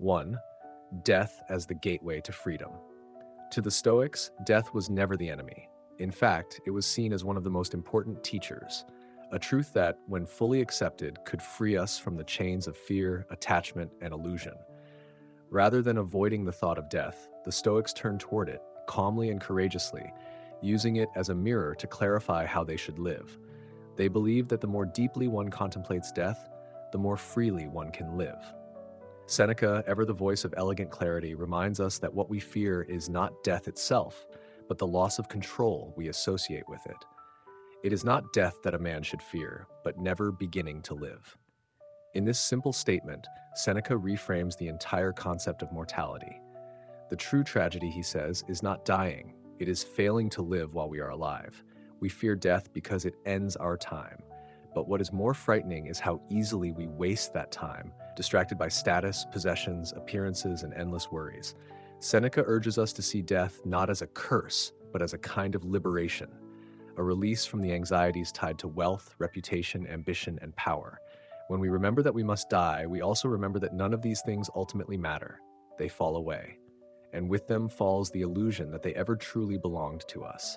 1. Death as the gateway to freedom. To the Stoics, death was never the enemy. In fact, it was seen as one of the most important teachers, a truth that, when fully accepted, could free us from the chains of fear, attachment, and illusion. Rather than avoiding the thought of death, the Stoics turned toward it, calmly and courageously, using it as a mirror to clarify how they should live. They believed that the more deeply one contemplates death, the more freely one can live. Seneca, ever the voice of elegant clarity, reminds us that what we fear is not death itself, but the loss of control we associate with it. It is not death that a man should fear, but never beginning to live. In this simple statement, Seneca reframes the entire concept of mortality. The true tragedy, he says, is not dying. It is failing to live while we are alive. We fear death because it ends our time. But what is more frightening is how easily we waste that time, distracted by status, possessions, appearances, and endless worries. Seneca urges us to see death not as a curse, but as a kind of liberation, a release from the anxieties tied to wealth, reputation, ambition, and power. When we remember that we must die, we also remember that none of these things ultimately matter. They fall away. And with them falls the illusion that they ever truly belonged to us.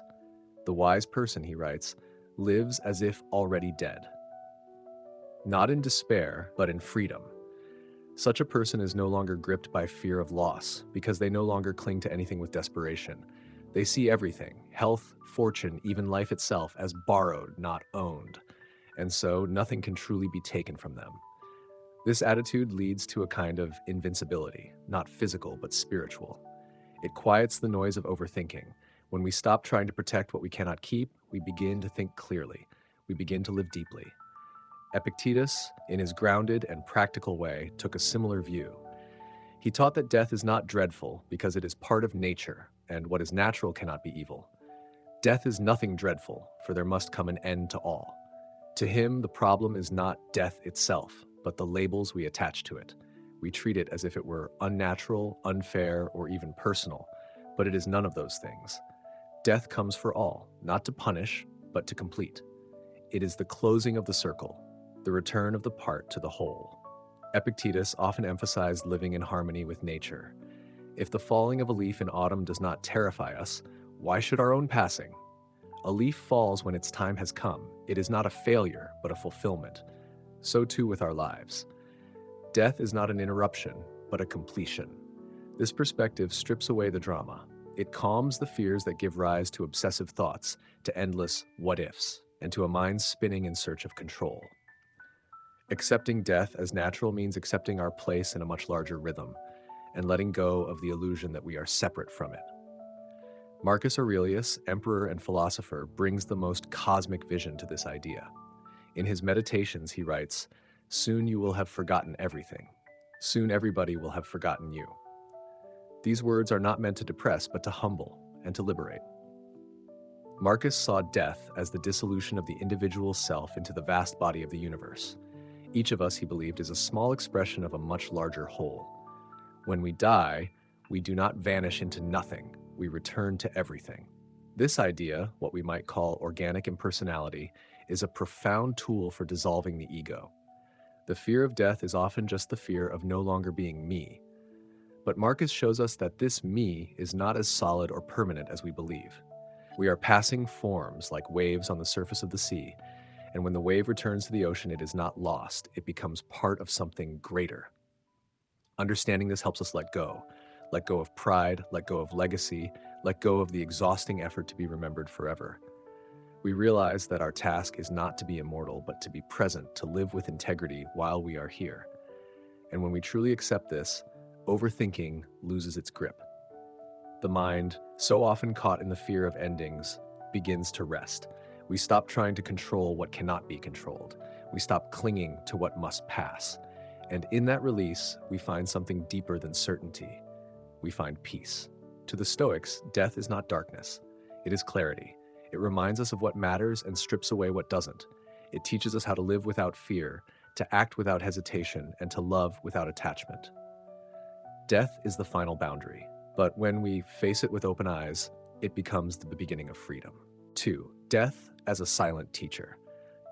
The wise person, he writes, lives as if already dead. Not in despair, but in freedom. Such a person is no longer gripped by fear of loss, because they no longer cling to anything with desperation. They see everything, health, fortune, even life itself, as borrowed, not owned. And so nothing can truly be taken from them. This attitude leads to a kind of invincibility, not physical, but spiritual. It quiets the noise of overthinking. When we stop trying to protect what we cannot keep, we begin to think clearly. We begin to live deeply. Epictetus, in his grounded and practical way, took a similar view. He taught that death is not dreadful because it is part of nature, and what is natural cannot be evil. Death is nothing dreadful, for there must come an end to all. To him, the problem is not death itself, but the labels we attach to it. We treat it as if it were unnatural, unfair, or even personal, but it is none of those things. Death comes for all, not to punish, but to complete. It is the closing of the circle, the return of the part to the whole. Epictetus often emphasized living in harmony with nature. If the falling of a leaf in autumn does not terrify us, why should our own passing? A leaf falls when its time has come. It is not a failure, but a fulfillment. So too with our lives. Death is not an interruption, but a completion. This perspective strips away the drama. It calms the fears that give rise to obsessive thoughts, to endless what-ifs, and to a mind spinning in search of control. Accepting death as natural means accepting our place in a much larger rhythm, and letting go of the illusion that we are separate from it. Marcus Aurelius, emperor and philosopher, brings the most cosmic vision to this idea. In his Meditations, he writes, "Soon you will have forgotten everything. Soon everybody will have forgotten you." These words are not meant to depress, but to humble and to liberate. Marcus saw death as the dissolution of the individual self into the vast body of the universe. Each of us, he believed, is a small expression of a much larger whole. When we die, we do not vanish into nothing. We return to everything. This idea, what we might call organic impersonality, is a profound tool for dissolving the ego. The fear of death is often just the fear of no longer being me. But Marcus shows us that this me is not as solid or permanent as we believe. We are passing forms like waves on the surface of the sea, and when the wave returns to the ocean, it is not lost. It becomes part of something greater. Understanding this helps us let go. Let go of pride, let go of legacy, let go of the exhausting effort to be remembered forever. We realize that our task is not to be immortal, but to be present, to live with integrity while we are here. And when we truly accept this, overthinking loses its grip. The mind, so often caught in the fear of endings, begins to rest. We stop trying to control what cannot be controlled. We stop clinging to what must pass. And in that release, we find something deeper than certainty. We find peace. To the Stoics, death is not darkness. It is clarity. It reminds us of what matters and strips away what doesn't. It teaches us how to live without fear, to act without hesitation, and to love without attachment. Death is the final boundary, but when we face it with open eyes, it becomes the beginning of freedom. 2. Death as a silent teacher.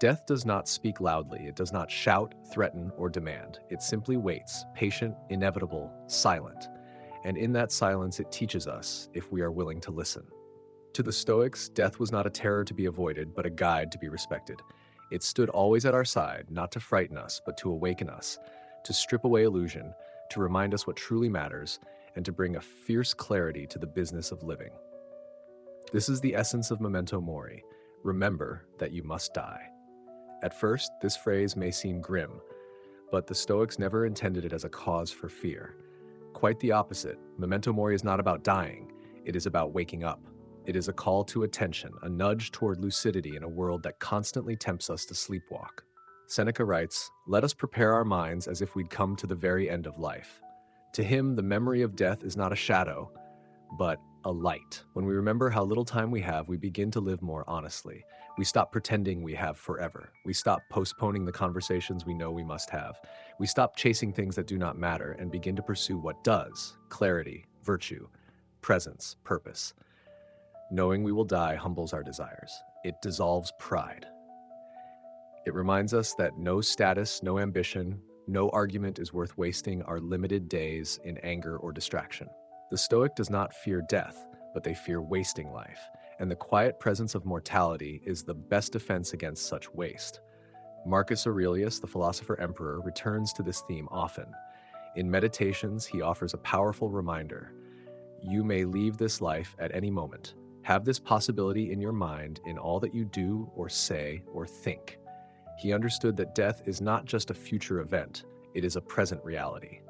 Death does not speak loudly, it does not shout, threaten, or demand. It simply waits, patient, inevitable, silent. And in that silence, it teaches us if we are willing to listen. To the Stoics, death was not a terror to be avoided, but a guide to be respected. It stood always at our side, not to frighten us, but to awaken us, to strip away illusion, to remind us what truly matters, and to bring a fierce clarity to the business of living. This is the essence of Memento Mori. Remember that you must die. At first, this phrase may seem grim, but the Stoics never intended it as a cause for fear. Quite the opposite. Memento Mori is not about dying, it is about waking up. It is a call to attention, a nudge toward lucidity in a world that constantly tempts us to sleepwalk. Seneca writes, "Let us prepare our minds as if we'd come to the very end of life." To him, the memory of death is not a shadow, but a light. When we remember how little time we have, we begin to live more honestly. We stop pretending we have forever. We stop postponing the conversations we know we must have. We stop chasing things that do not matter and begin to pursue what does: clarity, virtue, presence, purpose. Knowing we will die humbles our desires. It dissolves pride. It reminds us that no status, no ambition, no argument is worth wasting our limited days in anger or distraction. The Stoic does not fear death, but they fear wasting life, and the quiet presence of mortality is the best defense against such waste. Marcus Aurelius, the philosopher emperor, returns to this theme often. In Meditations, he offers a powerful reminder: you may leave this life at any moment. Have this possibility in your mind in all that you do or say or think. He understood that death is not just a future event, it is a present reality.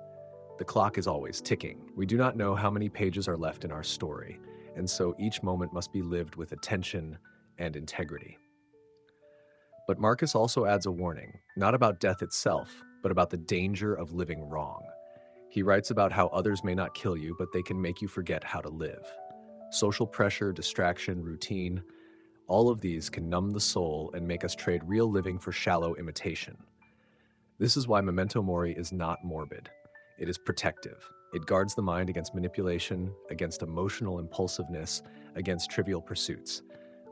The clock is always ticking. We do not know how many pages are left in our story, and so each moment must be lived with attention and integrity. But Marcus also adds a warning, not about death itself, but about the danger of living wrong. He writes about how others may not kill you, but they can make you forget how to live. Social pressure, distraction, routine, all of these can numb the soul and make us trade real living for shallow imitation. This is why Memento Mori is not morbid. It is protective. It guards the mind against manipulation, against emotional impulsiveness, against trivial pursuits.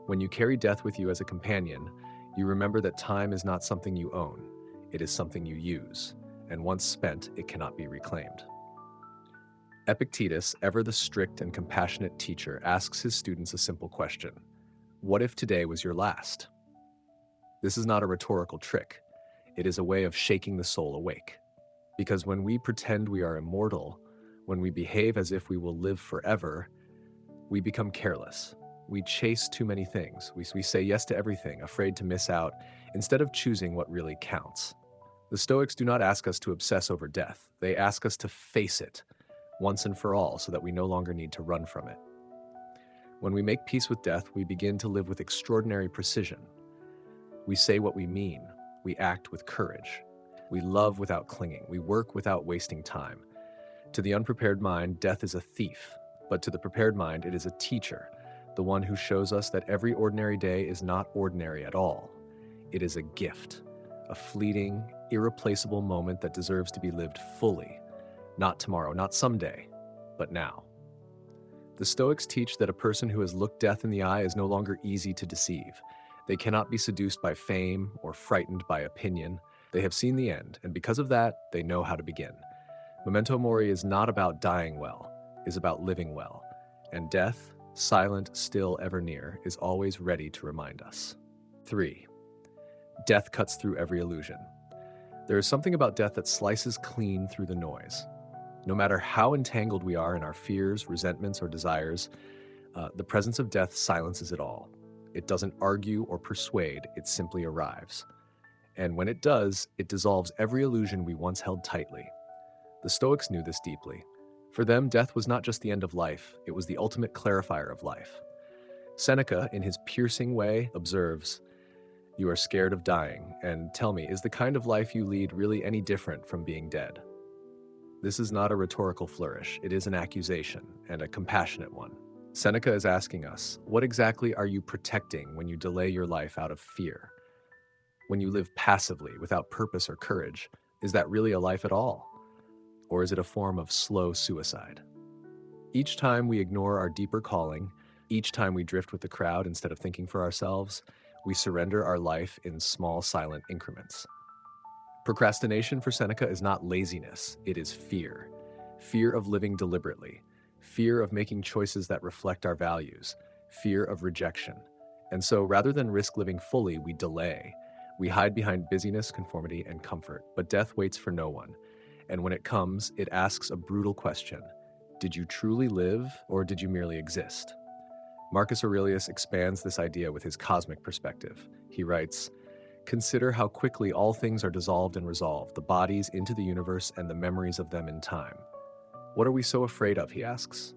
When you carry death with you as a companion, you remember that time is not something you own. It is something you use, and once spent, it cannot be reclaimed. Epictetus, ever the strict and compassionate teacher, asks his students a simple question: what if today was your last? This is not a rhetorical trick. It is a way of shaking the soul awake. Because when we pretend we are immortal, when we behave as if we will live forever, we become careless. We chase too many things. We say yes to everything, afraid to miss out, instead of choosing what really counts. The Stoics do not ask us to obsess over death. They ask us to face it once and for all so that we no longer need to run from it. When we make peace with death, we begin to live with extraordinary precision. We say what we mean. We act with courage. We love without clinging. We work without wasting time. To the unprepared mind, death is a thief, but to the prepared mind, it is a teacher, the one who shows us that every ordinary day is not ordinary at all. It is a gift, a fleeting, irreplaceable moment that deserves to be lived fully, not tomorrow, not someday, but now. The Stoics teach that a person who has looked death in the eye is no longer easy to deceive. They cannot be seduced by fame or frightened by opinion. They have seen the end, and because of that, they know how to begin. Memento Mori is not about dying well, it is about living well. And death, silent, still, ever near, is always ready to remind us. 3. Death cuts through every illusion. There is something about death that slices clean through the noise. No matter how entangled we are in our fears, resentments, or desires, the presence of death silences it all. It doesn't argue or persuade, it simply arrives. And when it does, it dissolves every illusion we once held tightly. The Stoics knew this deeply. For them, death was not just the end of life, it was the ultimate clarifier of life. Seneca, in his piercing way, observes, "You are scared of dying, and tell me, is the kind of life you lead really any different from being dead?" This is not a rhetorical flourish, it is an accusation, and a compassionate one. Seneca is asking us, what exactly are you protecting when you delay your life out of fear? When you live passively, without purpose or courage, is that really a life at all? Or is it a form of slow suicide? Each time we ignore our deeper calling, each time we drift with the crowd instead of thinking for ourselves, We surrender our life in small, silent increments. Procrastination for Seneca is not laziness, it is fear. Fear of living deliberately, fear of making choices that reflect our values, fear of rejection. And so, rather than risk living fully, we delay. We hide behind busyness, conformity, and comfort. But death waits for no one. And when it comes, it asks a brutal question. Did you truly live, or did you merely exist? Marcus Aurelius expands this idea with his cosmic perspective. He writes, "Consider how quickly all things are dissolved and resolved, the bodies into the universe and the memories of them in time. What are we so afraid of?" he asks.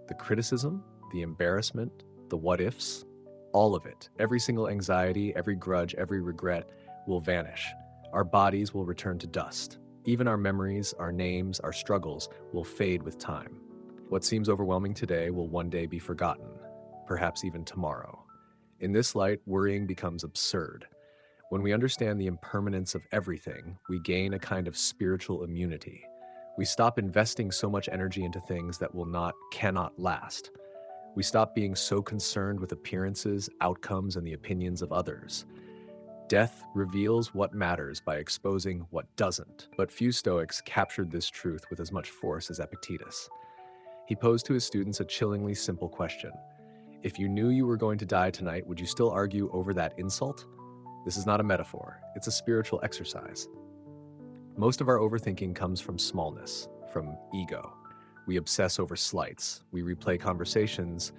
The criticism, the embarrassment, the what-ifs, all of it, every single anxiety, every grudge, every regret will vanish. Our bodies will return to dust. Even our memories, our names, our struggles will fade with time. What seems overwhelming today will one day be forgotten, perhaps even tomorrow. In this light, worrying becomes absurd. When we understand the impermanence of everything, we gain a kind of spiritual immunity. We stop investing so much energy into things that cannot last. We stop being so concerned with appearances, outcomes, and the opinions of others. Death reveals what matters by exposing what doesn't. But few Stoics captured this truth with as much force as Epictetus. He posed to his students a chillingly simple question. If you knew you were going to die tonight, would you still argue over that insult? This is not a metaphor, it's a spiritual exercise. Most of our overthinking comes from smallness, from ego. We obsess over slights, we replay conversations,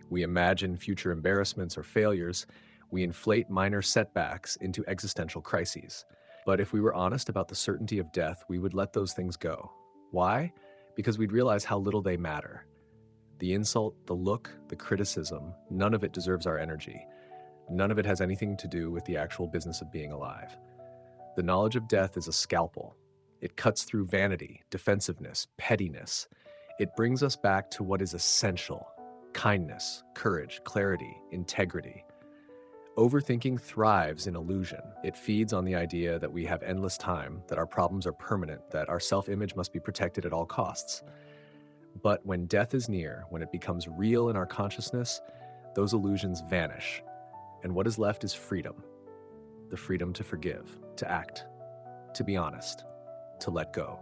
we imagine future embarrassments or failures, we inflate minor setbacks into existential crises. But if we were honest about the certainty of death, we would let those things go. Why? Because we'd realize how little they matter. The insult, the look, the criticism, none of it deserves our energy. None of it has anything to do with the actual business of being alive. The knowledge of death is a scalpel. It cuts through vanity, defensiveness, pettiness. It brings us back to what is essential: kindness, courage, clarity, integrity. Overthinking thrives in illusion. It feeds on the idea that we have endless time, that our problems are permanent, that our self-image must be protected at all costs. But when death is near, when it becomes real in our consciousness, those illusions vanish. And what is left is freedom. The freedom to forgive, to act, to be honest, to let go.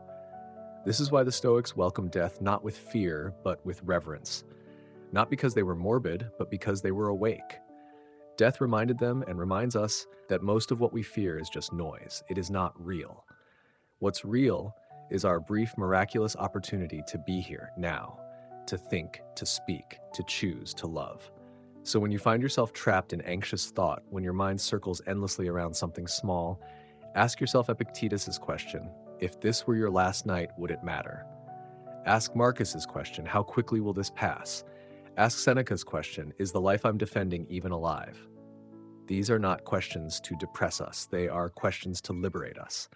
This is why the Stoics welcomed death not with fear, but with reverence. Not because they were morbid, but because they were awake. Death reminded them and reminds us that most of what we fear is just noise. It is not real. What's real is our brief, miraculous opportunity to be here now, to think, to speak, to choose, to love. So when you find yourself trapped in anxious thought, when your mind circles endlessly around something small, ask yourself Epictetus's question: if this were your last night, would it matter? Ask Marcus's question: how quickly will this pass? Ask Seneca's question: is the life I'm defending even alive? These are not questions to depress us, they are questions to liberate us.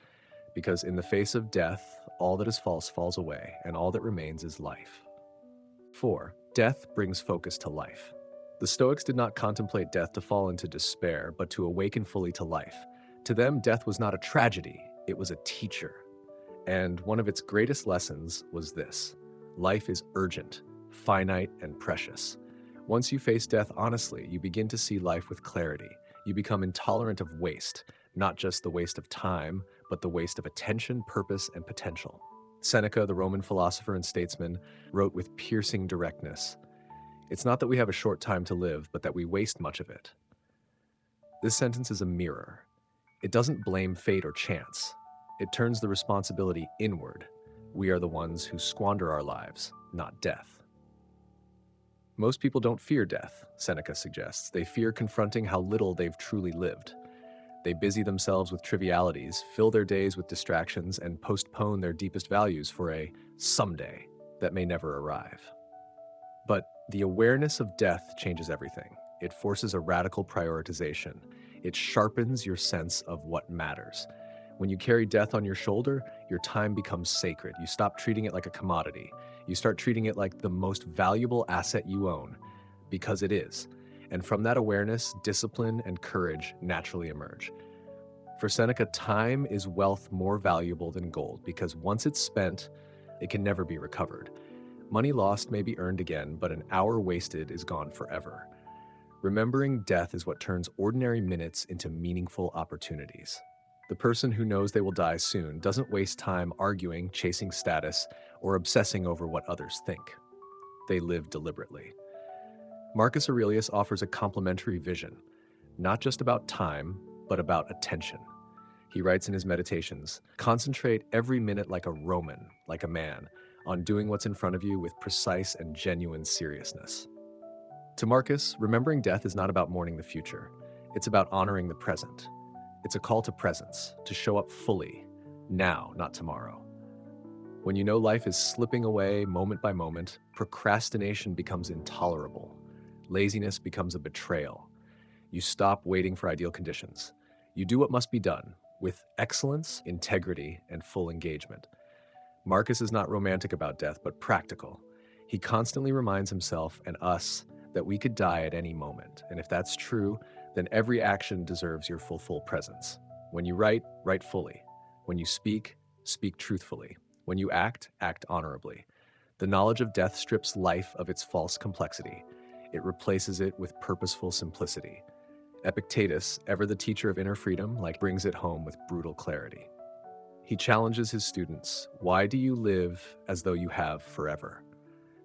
Because in the face of death, all that is false falls away, and all that remains is life. 4. Death brings focus to life. The Stoics did not contemplate death to fall into despair, but to awaken fully to life. To them, death was not a tragedy, it was a teacher. And one of its greatest lessons was this: life is urgent, finite, and precious. Once you face death honestly, you begin to see life with clarity. You become intolerant of waste, not just the waste of time, but the waste of attention, purpose, and potential. Seneca, the Roman philosopher and statesman, wrote with piercing directness, "It's not that we have a short time to live, but that we waste much of it." This sentence is a mirror. It doesn't blame fate or chance. It turns the responsibility inward. We are the ones who squander our lives, not death. Most people don't fear death, Seneca suggests. They fear confronting how little they've truly lived. They busy themselves with trivialities, fill their days with distractions, and postpone their deepest values for a someday that may never arrive. But the awareness of death changes everything. It forces a radical prioritization. It sharpens your sense of what matters. When you carry death on your shoulder, your time becomes sacred. You stop treating it like a commodity. You start treating it like the most valuable asset you own, because it is. And from that awareness, discipline and courage naturally emerge. For Seneca, time is wealth more valuable than gold, because once it's spent, it can never be recovered. Money lost may be earned again, but an hour wasted is gone forever. Remembering death is what turns ordinary minutes into meaningful opportunities. The person who knows they will die soon doesn't waste time arguing, chasing status, or obsessing over what others think. They live deliberately. Marcus Aurelius offers a complementary vision, not just about time, but about attention. He writes in his Meditations, "Concentrate every minute like a Roman, like a man, on doing what's in front of you with precise and genuine seriousness." To Marcus, remembering death is not about mourning the future. It's about honoring the present. It's a call to presence, to show up fully, now, not tomorrow. When you know life is slipping away moment by moment, procrastination becomes intolerable. Laziness becomes a betrayal. You stop waiting for ideal conditions. You do what must be done, with excellence, integrity, and full engagement. Marcus is not romantic about death, but practical. He constantly reminds himself and us that we could die at any moment, and if that's true, then every action deserves your full presence. When you write, write fully. When you speak, speak truthfully. When you act, act honorably. The knowledge of death strips life of its false complexity. It replaces it with purposeful simplicity. Epictetus, ever the teacher of inner freedom, brings it home with brutal clarity. He challenges his students, "Why do you live as though you have forever?"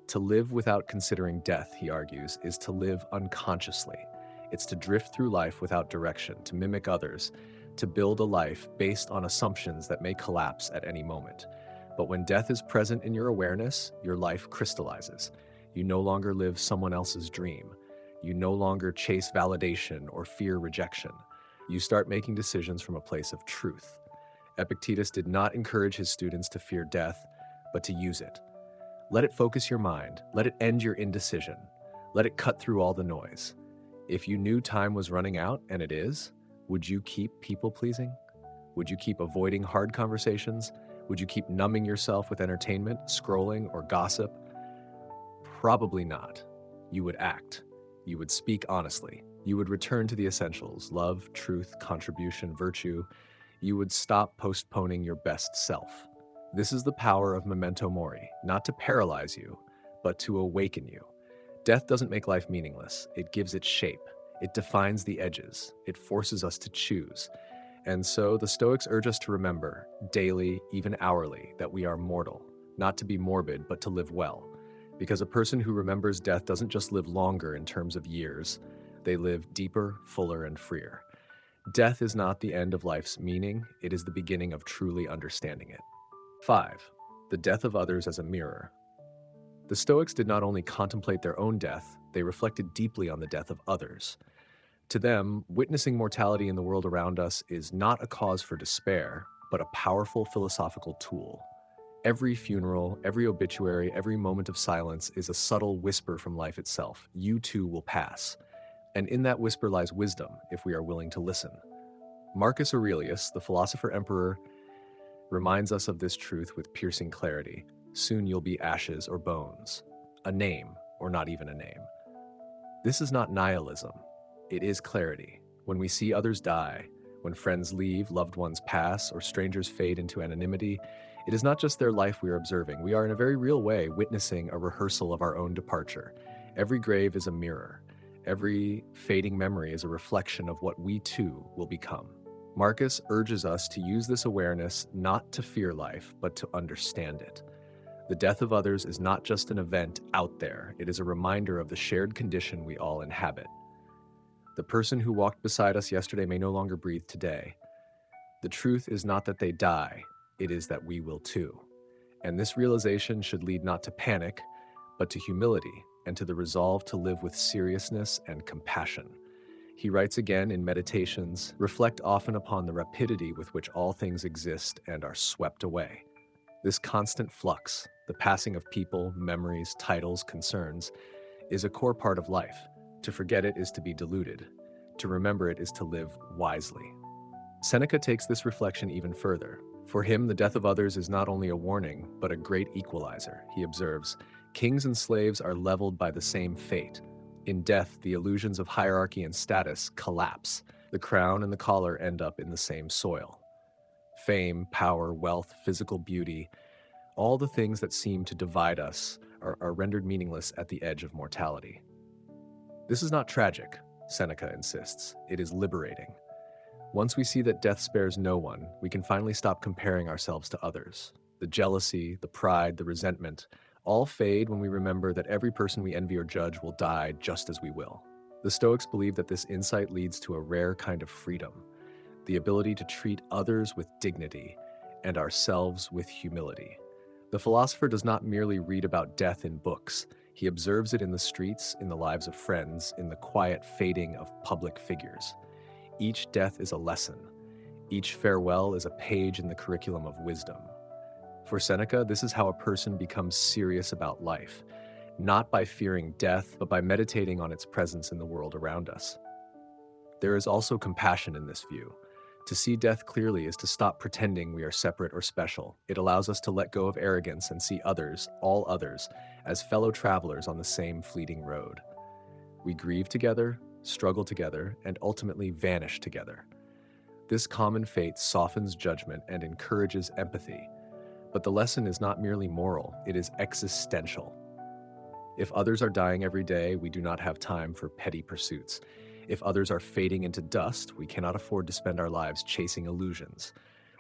To live without considering death, he argues, is to live unconsciously. It's to drift through life without direction, to mimic others, to build a life based on assumptions that may collapse at any moment. But when death is present in your awareness, your life crystallizes. You no longer live someone else's dream. You no longer chase validation or fear rejection. You start making decisions from a place of truth. Epictetus did not encourage his students to fear death, but to use it. Let it focus your mind. Let it end your indecision. Let it cut through all the noise. If you knew time was running out, and it is, would you keep people-pleasing? Would you keep avoiding hard conversations? Would you keep numbing yourself with entertainment, scrolling, or gossip? Probably not. You would act. You would speak honestly. You would return to the essentials: love, truth, contribution, virtue. You would stop postponing your best self. This is the power of Memento Mori, not to paralyze you, but to awaken you. Death doesn't make life meaningless. It gives it shape. It defines the edges. It forces us to choose. And so the Stoics urge us to remember, daily, even hourly, that we are mortal, not to be morbid, but to live well. Because a person who remembers death doesn't just live longer in terms of years, they live deeper, fuller, and freer. Death is not the end of life's meaning, it is the beginning of truly understanding it. 5. The death of others as a mirror. The Stoics did not only contemplate their own death, they reflected deeply on the death of others. To them, witnessing mortality in the world around us is not a cause for despair, but a powerful philosophical tool. Every funeral, every obituary, every moment of silence is a subtle whisper from life itself. You too will pass. And in that whisper lies wisdom, if we are willing to listen. Marcus Aurelius, the philosopher-emperor, reminds us of this truth with piercing clarity. Soon you'll be ashes or bones, a name or not even a name. This is not nihilism. It is clarity. When we see others die, when friends leave, loved ones pass, or strangers fade into anonymity, it is not just their life we are observing. We are in a very real way witnessing a rehearsal of our own departure. Every grave is a mirror. Every fading memory is a reflection of what we too will become. Marcus urges us to use this awareness not to fear life, but to understand it. The death of others is not just an event out there. It is a reminder of the shared condition we all inhabit. The person who walked beside us yesterday may no longer breathe today. The truth is not that they die, it is that we will too. And this realization should lead not to panic, but to humility and to the resolve to live with seriousness and compassion. He writes again in Meditations, "Reflect often upon the rapidity with which all things exist and are swept away." This constant flux, the passing of people, memories, titles, concerns, is a core part of life. To forget it is to be deluded. To remember it is to live wisely. Seneca takes this reflection even further. For him, the death of others is not only a warning, but a great equalizer. He observes, "Kings and slaves are leveled by the same fate. In death, the illusions of hierarchy and status collapse. The crown and the collar end up in the same soil. Fame, power, wealth, physical beauty, all the things that seem to divide us are rendered meaningless at the edge of mortality." This is not tragic. Seneca insists. It is liberating. Once we see that death spares no one, we can finally stop comparing ourselves to others. The jealousy, the pride, the resentment, all fade when we remember that every person we envy or judge will die just as we will. The Stoics believe that this insight leads to a rare kind of freedom, the ability to treat others with dignity and ourselves with humility. The philosopher does not merely read about death in books. He observes it in the streets, in the lives of friends, in the quiet fading of public figures. Each death is a lesson. Each farewell is a page in the curriculum of wisdom. For Seneca, this is how a person becomes serious about life, not by fearing death, but by meditating on its presence in the world around us. There is also compassion in this view. To see death clearly is to stop pretending we are separate or special. It allows us to let go of arrogance and see others, all others, as fellow travelers on the same fleeting road. We grieve together, struggle together, and ultimately vanish together. This common fate softens judgment and encourages empathy. But the lesson is not merely moral, it is existential. If others are dying every day, we do not have time for petty pursuits. If others are fading into dust, we cannot afford to spend our lives chasing illusions.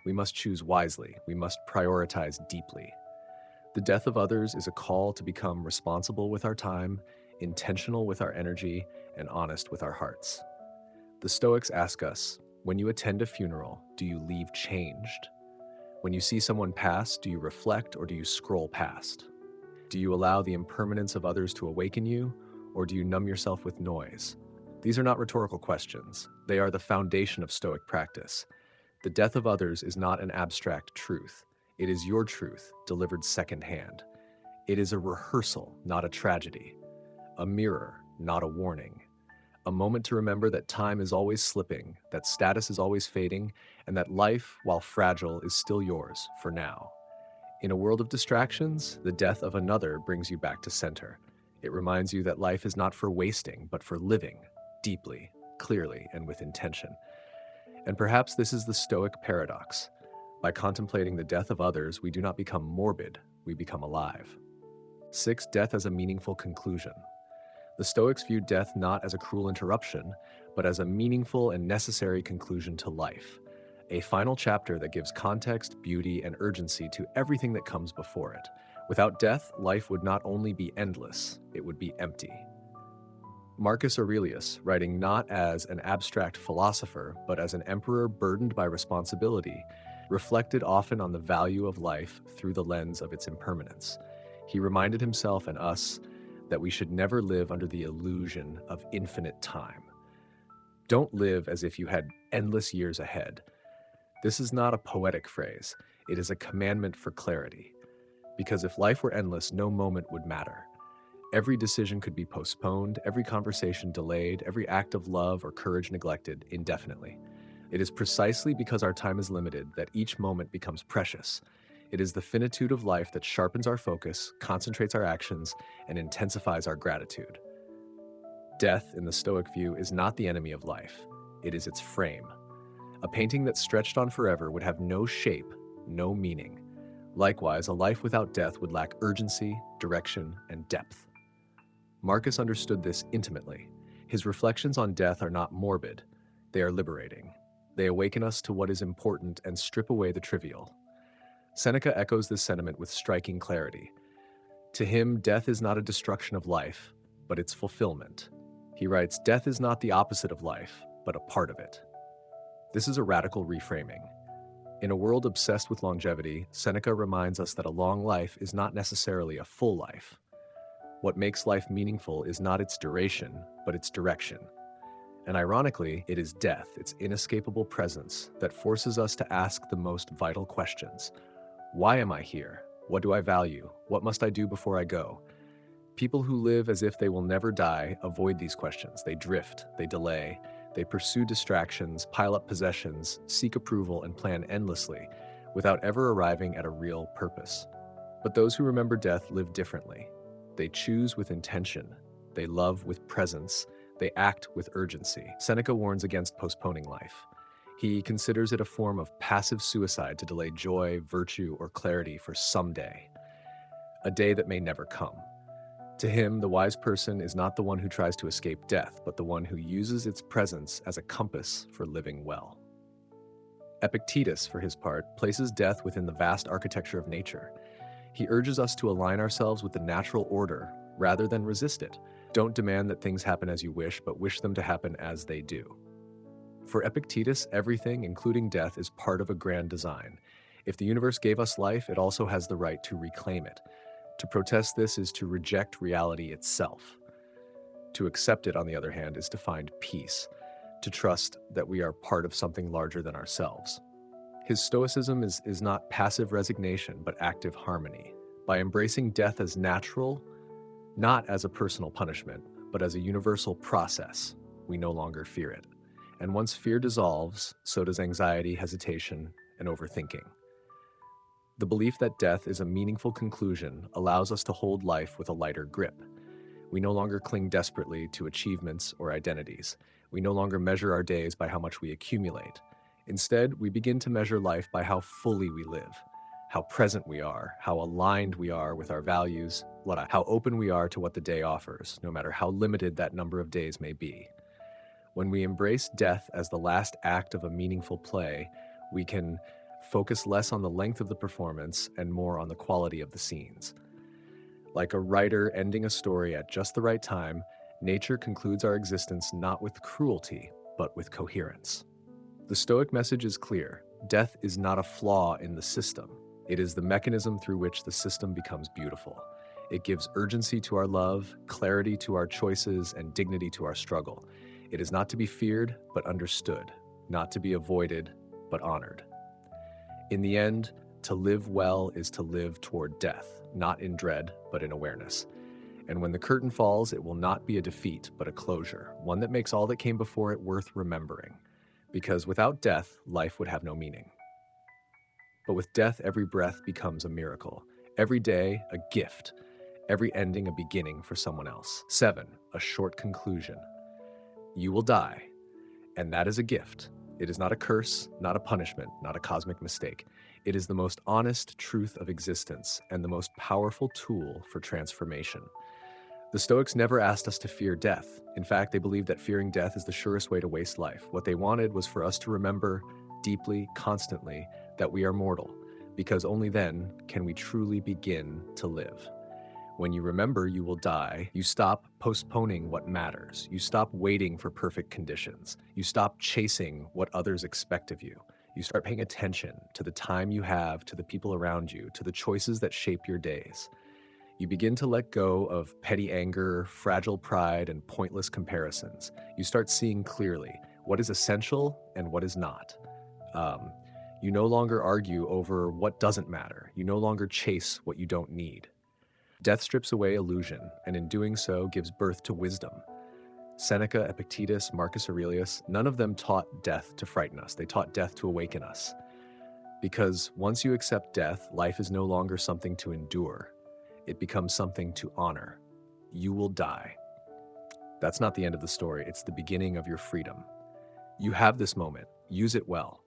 We must choose wisely. We must prioritize deeply. The death of others is a call to become responsible with our time, intentional with our energy, and honest with our hearts. The Stoics ask us, when you attend a funeral, do you leave changed? When you see someone pass, do you reflect or do you scroll past? Do you allow the impermanence of others to awaken you, or do you numb yourself with noise? These are not rhetorical questions. They are the foundation of Stoic practice. The death of others is not an abstract truth. It is your truth, delivered secondhand. It is a rehearsal, not a tragedy. A mirror, not a warning. A moment to remember that time is always slipping, that status is always fading, and that life, while fragile, is still yours for now. In a world of distractions, the death of another brings you back to center. It reminds you that life is not for wasting, but for living, deeply, clearly, and with intention. And perhaps this is the Stoic paradox. By contemplating the death of others, we do not become morbid, we become alive. 6. Death as a meaningful conclusion. The Stoics viewed death not as a cruel interruption, but as a meaningful and necessary conclusion to life, a final chapter that gives context, beauty, and urgency to everything that comes before it. Without death, life would not only be endless, it would be empty. Marcus Aurelius, writing not as an abstract philosopher, but as an emperor burdened by responsibility, reflected often on the value of life through the lens of its impermanence. He reminded himself and us that we should never live under the illusion of infinite time. Don't live as if you had endless years ahead. This is not a poetic phrase. It is a commandment for clarity. Because if life were endless, no moment would matter. Every decision could be postponed, every conversation delayed, every act of love or courage neglected indefinitely. It is precisely because our time is limited that each moment becomes precious. It is the finitude of life that sharpens our focus, concentrates our actions, and intensifies our gratitude. Death, in the Stoic view, is not the enemy of life. It is its frame. A painting that stretched on forever would have no shape, no meaning. Likewise, a life without death would lack urgency, direction, and depth. Marcus understood this intimately. His reflections on death are not morbid. They are liberating. They awaken us to what is important and strip away the trivial. Seneca echoes this sentiment with striking clarity. To him, death is not a destruction of life, but its fulfillment. He writes, "Death is not the opposite of life, but a part of it." This is a radical reframing. In a world obsessed with longevity, Seneca reminds us that a long life is not necessarily a full life. What makes life meaningful is not its duration, but its direction. And ironically, it is death, its inescapable presence, that forces us to ask the most vital questions. Why am I here? What do I value? What must I do before I go? People who live as if they will never die avoid these questions. They drift, they delay, they pursue distractions, pile up possessions, seek approval, and plan endlessly, without ever arriving at a real purpose. But those who remember death live differently. They choose with intention. They love with presence. They act with urgency. Seneca warns against postponing life. He considers it a form of passive suicide to delay joy, virtue, or clarity for someday, a day that may never come. To him, the wise person is not the one who tries to escape death, but the one who uses its presence as a compass for living well. Epictetus, for his part, places death within the vast architecture of nature. He urges us to align ourselves with the natural order rather than resist it. Don't demand that things happen as you wish, but wish them to happen as they do. For Epictetus, everything, including death, is part of a grand design. If the universe gave us life, it also has the right to reclaim it. To protest this is to reject reality itself. To accept it, on the other hand, is to find peace, to trust that we are part of something larger than ourselves. His Stoicism is not passive resignation, but active harmony. By embracing death as natural, not as a personal punishment, but as a universal process, we no longer fear it. And once fear dissolves, so does anxiety, hesitation, and overthinking. The belief that death is a meaningful conclusion allows us to hold life with a lighter grip. We no longer cling desperately to achievements or identities. We no longer measure our days by how much we accumulate. Instead, we begin to measure life by how fully we live, how present we are, how aligned we are with our values, how open we are to what the day offers, no matter how limited that number of days may be. When we embrace death as the last act of a meaningful play, we can focus less on the length of the performance and more on the quality of the scenes. Like a writer ending a story at just the right time, nature concludes our existence not with cruelty, but with coherence. The Stoic message is clear. Death is not a flaw in the system. It is the mechanism through which the system becomes beautiful. It gives urgency to our love, clarity to our choices, and dignity to our struggle. It is not to be feared, but understood, not to be avoided, but honored. In the end, to live well is to live toward death, not in dread, but in awareness. And when the curtain falls, it will not be a defeat, but a closure, one that makes all that came before it worth remembering. Because without death, life would have no meaning. But with death, every breath becomes a miracle, every day a gift, every ending a beginning for someone else. 7, a short conclusion. You will die, and that is a gift. It is not a curse, not a punishment, not a cosmic mistake. It is the most honest truth of existence and the most powerful tool for transformation. The Stoics never asked us to fear death. In fact, they believed that fearing death is the surest way to waste life. What they wanted was for us to remember deeply, constantly, that we are mortal, because only then can we truly begin to live. When you remember you will die, you stop postponing what matters. You stop waiting for perfect conditions. You stop chasing what others expect of you. You start paying attention to the time you have, to the people around you, to the choices that shape your days. You begin to let go of petty anger, fragile pride, and pointless comparisons. You start seeing clearly what is essential and what is not. You no longer argue over what doesn't matter. You no longer chase what you don't need. Death strips away illusion, and in doing so gives birth to wisdom. Seneca, Epictetus, Marcus Aurelius, none of them taught death to frighten us. They taught death to awaken us. Because once you accept death, life is no longer something to endure. It becomes something to honor. You will die. That's not the end of the story. It's the beginning of your freedom. You have this moment. Use it well.